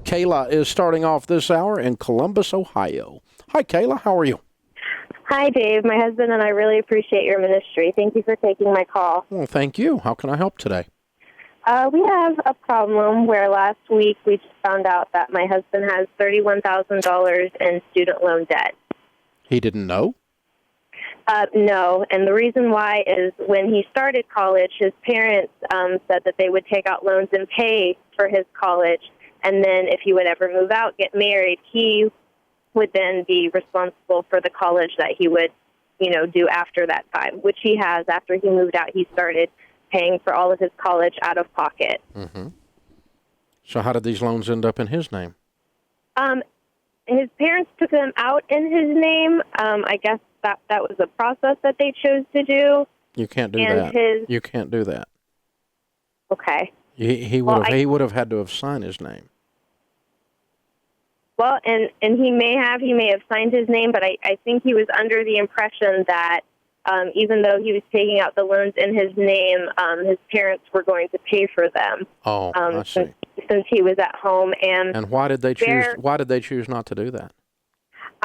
Kayla is starting off this hour in Columbus, Ohio. Hi, Kayla. How are you? Hi, Dave. My husband and I really appreciate your ministry. Thank you for taking my call. Well, thank you. How can I help today? We have a problem where last week we just found out that my husband has $31,000 in student loan debt. He didn't know? No, and the reason why is when he started college, his parents said that they would take out loans and pay for his college, and then if he would ever move out, get married, he would then be responsible for the college that he would, do after that time, which he has. After he moved out, he started paying for all of his college out of pocket. Mm-hmm. So how did these loans end up in his name? His parents took them out in his name. I guess that was a process that they chose to do. You can't do that. You can't do that. Okay. He would have had to have signed his name. Well, and he may have signed his name, but I think he was under the impression that even though he was taking out the loans in his name, his parents were going to pay for them. Oh, I see. Since he was at home, and why did they choose? Why did they choose not to do that?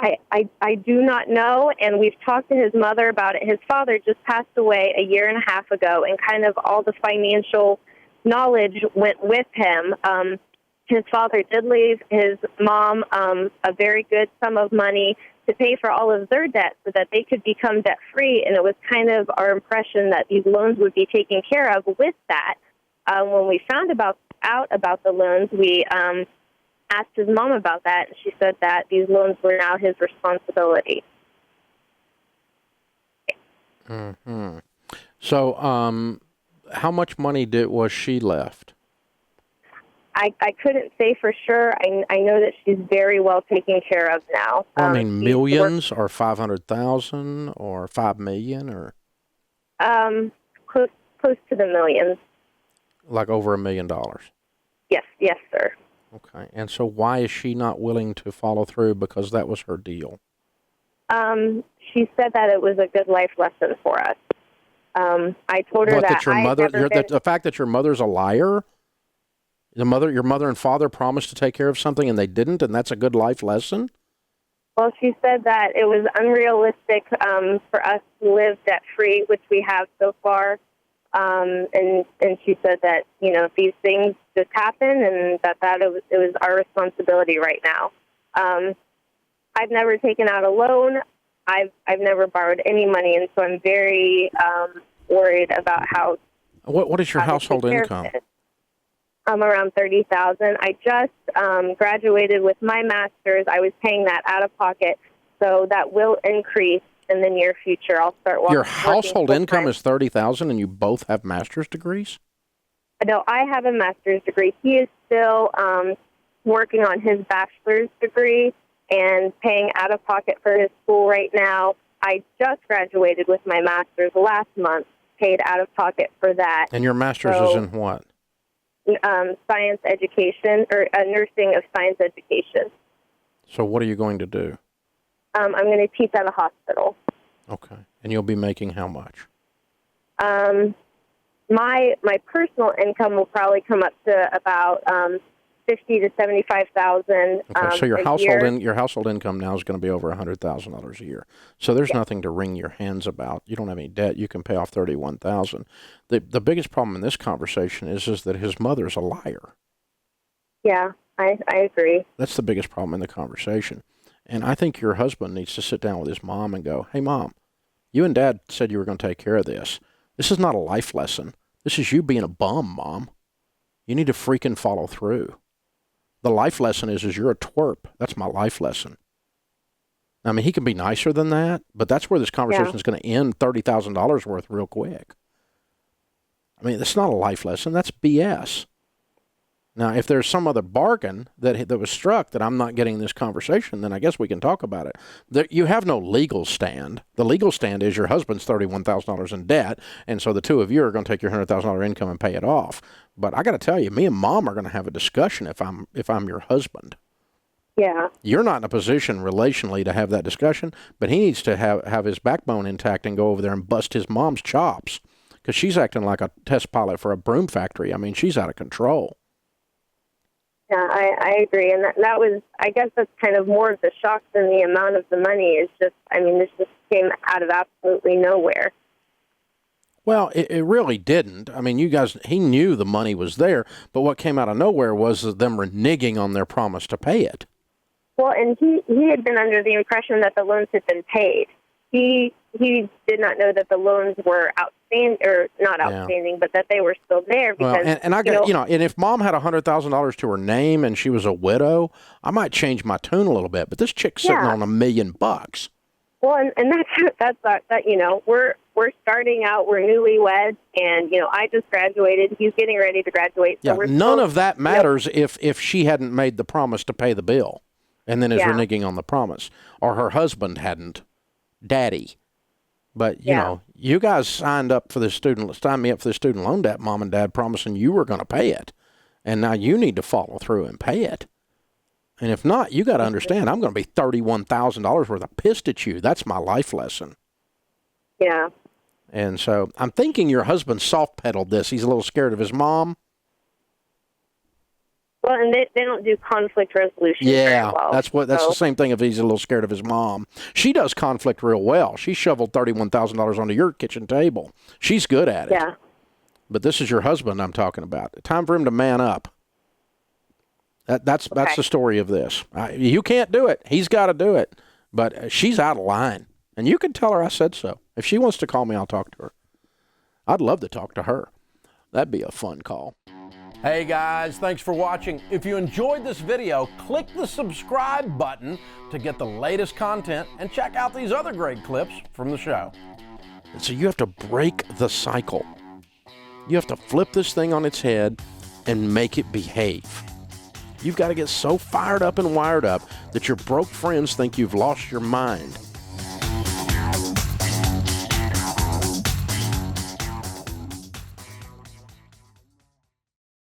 I do not know, and we've talked to his mother about it. His father just passed away a year and a half ago, and kind of all the financial knowledge went with him. His father did leave his mom a very good sum of money to pay for all of their debt so that they could become debt-free, and it was kind of our impression that these loans would be taken care of with that. When we found out about the loans, we asked his mom about that, and she said that these loans were now his responsibility. Mm-hmm. So how much money was she left? I couldn't say for sure. I know that she's very well taken care of now. Millions or 500,000 or 5 million or? Close to the millions. Like over $1 million? Yes, sir. Okay. And so why is she not willing to follow through? Because that was her deal. She said that it was a good life lesson for us. I told her the fact that your mother's a liar? Your mother and father promised to take care of something and they didn't, and that's a good life lesson? Well, she said that it was unrealistic for us to live debt-free, which we have so far. And she said that, these things just happen and that it was our responsibility right now. I've never taken out a loan. I've never borrowed any money, and so I'm very worried about how. What is your household income? Around $30,000. I just graduated with my master's. I was paying that out of pocket, so that will increase in the near future. I'll start. Your household income is $30,000, and you both have master's degrees? No, I have a master's degree. He is still working on his bachelor's degree and paying out of pocket for his school right now. I just graduated with my master's last month, paid out of pocket for that. And your master's is in what? Science education, or nursing of science education. So what are you going to do? I'm going to teach at a hospital. Okay. And you'll be making how much? My personal income will probably come up to about $50,000 to $75,000. Okay, so your household income now is going to be over $100,000 a year. So there's nothing to wring your hands about. You don't have any debt. You can pay off $31,000. The biggest problem in this conversation is that his mother's a liar. Yeah, I agree. That's the biggest problem in the conversation. And I think your husband needs to sit down with his mom and go, "Hey, Mom, you and Dad said you were going to take care of this. This is not a life lesson. This is you being a bum, Mom. You need to freaking follow through. The life lesson is you're a twerp. That's my life lesson." I mean, he can be nicer than that, but that's where this conversation is going to end $30,000 worth real quick. I mean, it's not a life lesson. That's BS. Now, if there's some other bargain that was struck that I'm not getting this conversation, then I guess we can talk about it. You have no legal stand. The legal stand is your husband's $31,000 in debt, and so the two of you are going to take your $100,000 income and pay it off. But I got to tell you, me and Mom are going to have a discussion if I'm your husband. Yeah. You're not in a position relationally to have that discussion, but he needs to have his backbone intact and go over there and bust his mom's chops, because she's acting like a test pilot for a broom factory. I mean, she's out of control. Yeah, I agree. And that was, I guess that's kind of more of the shock than the amount of the money. Is just, I mean, this just came out of absolutely nowhere. Well, it really didn't. I mean, he knew the money was there, but what came out of nowhere was them reneging on their promise to pay it. Well, and he had been under the impression that the loans had been paid. He did not know that the loans were outstanding, or not outstanding, but that they were still there. Because, well, and I got, and if Mom had $100,000 to her name and she was a widow, I might change my tune a little bit. But this chick's sitting on $1 million. Well, and that's we're starting out, we're newlyweds, and I just graduated. He's getting ready to graduate. So none of that matters if she hadn't made the promise to pay the bill, and then is reneging on the promise, or her husband hadn't, Daddy. But you guys signed me up for this student loan debt, Mom and Dad, promising you were going to pay it, and now you need to follow through and pay it. And if not, you got to understand, I'm going to be $31,000 worth of pissed at you. That's my life lesson. Yeah. And so I'm thinking your husband soft-pedaled this. He's a little scared of his mom. Well, and they don't do conflict resolution very well. That's the same thing if he's a little scared of his mom. She does conflict real well. She shoveled $31,000 onto your kitchen table. She's good at it. Yeah. But this is your husband I'm talking about. Time for him to man up. That's the story of this. You can't do it. He's got to do it. But she's out of line. And you can tell her I said so. If she wants to call me, I'll talk to her. I'd love to talk to her. That'd be a fun call. Hey guys, thanks for watching. If you enjoyed this video, click the subscribe button to get the latest content and check out these other great clips from the show. So you have to break the cycle. You have to flip this thing on its head and make it behave. You've got to get so fired up and wired up that your broke friends think you've lost your mind.